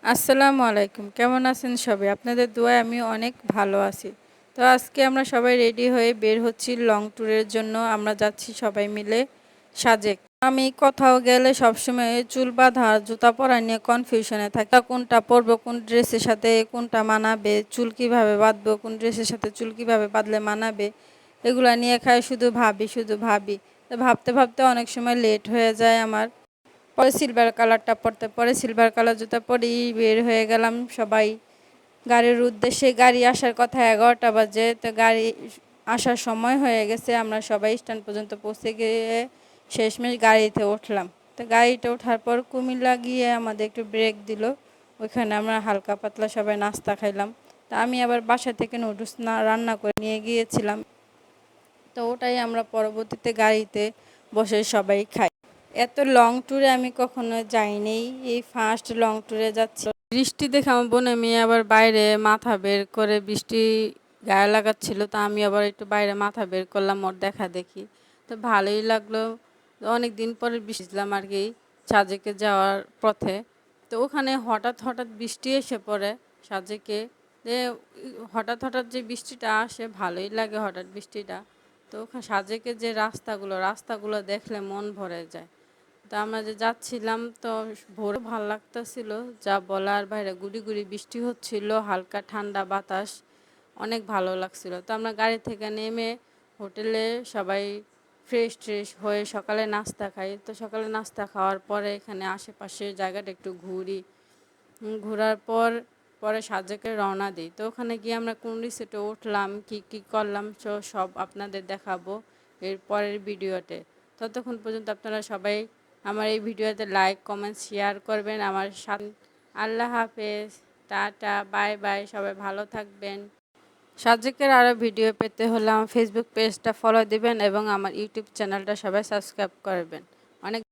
আসসালামু আলাইকুম, কেমন আছেন সবাই? আপনাদের দোয়ায় আমি অনেক ভালো আছি। তো আজকে আমরা সবাই রেডি হয়ে বের হচ্ছি লং ট্যুরের জন্য। আমরা যাচ্ছি সবাই মিলে সাজেক। আমি কোথাও গেলে সবসময় চুল বাঁধা জুতা পরা নিয়ে কনফিউশনে থাকি। কোনটা পরবো, কোন ড্রেসের সাথে কোনটা মানাবে, চুল কিভাবে বাঁধবো, কোন ড্রেসের সাথে চুল কিভাবে বাঁধলে মানাবে, এগুলা নিয়ে শুধু ভাবি। তো ভাবতে ভাবতে অনেক সময় লেট হয়ে যায় আমার। পরে সিলভার কালারটা পরতে, পরে সিলভার কালার জুতা পরেই বের হয়ে গেলাম সবাই গাড়ির উদ্দেশ্যে। গাড়ি আসার কথা 11টা বাজে, তো গাড়ি আসার সময় হয়ে গেছে। আমরা সবাই স্ট্যান্ড পর্যন্ত পৌঁছে গিয়ে শেষমেশ গাড়িতে উঠলাম। তো গাড়িতে ওঠার পর কুমিল্লা গিয়ে আমাদের একটু ব্রেক দিল। ওইখানে আমরা হালকা পাতলা সবাই নাস্তা খাইলাম। তা আমি আবার বাসা থেকে নুডলস রান্না করে নিয়ে গিয়েছিলাম। তো ওটাই আমরা পরবর্তীতে গাড়িতে বসে সবাই খাই। এত লং ট্যুরে আমি কখনো যাইনি, এই ফার্স্ট লং ট্যুরে যাচ্ছি। বৃষ্টি দেখে আমার বোনের মেয়ে আবার বাইরে মাথা বের করে, বৃষ্টি গায়ে লাগাচ্ছিল, তো আমি আবার একটু বাইরে মাথা বের করলাম ওর দেখা দেখি। তো ভালোই লাগলো। অনেক দিন পরে ভিজলাম আর কি সাজেকে যাওয়ার পথে। তো ওখানে হঠাৎ হঠাৎ বৃষ্টি এসে পড়ে সাজেকে। যে হঠাৎ যে বৃষ্টিটা আসে ভালোই লাগে হঠাৎ বৃষ্টিটা। তো ওখানে সাজেকে যে রাস্তাগুলো দেখলে মন ভরে যায়। তো আমরা যে যাচ্ছিলাম, তো ভোরে ভালো লাগতেছিল, যা বলার বাইরে। গুড়ি গুড়ি বৃষ্টি হচ্ছিল, হালকা ঠান্ডা বাতাস, অনেক ভালো লাগছিল। তো আমরা গাড়ি থেকে নেমে হোটেলে সবাই ফ্রেশ হয়ে সকালে নাস্তা খাই। তো সকালে নাস্তা খাওয়ার পরে এখানে আশেপাশে জায়গাটা একটু ঘুরি। ঘোরার পর পরে সাজেকে রওনা দিই। তো ওখানে গিয়ে আমরা কোন রিসোর্টে উঠলাম, কি করলাম, সব আপনাদের দেখাবো এর পরের ভিডিওতে। ততক্ষণ পর্যন্ত আপনারা সবাই আমার এই ভিডিওতে লাইক, কমেন্ট, শেয়ার করবেন আমার সাথে। আল্লাহ হাফেজ, টাটা, বাই বাই, সবাই ভালো থাকবেন। সাজেকের আরও ভিডিও পেতে হলে আমার ফেসবুক পেজটা ফলো দিবেন এবং আমার ইউটিউব চ্যানেলটা সবাই সাবস্ক্রাইব করবেন। অনেক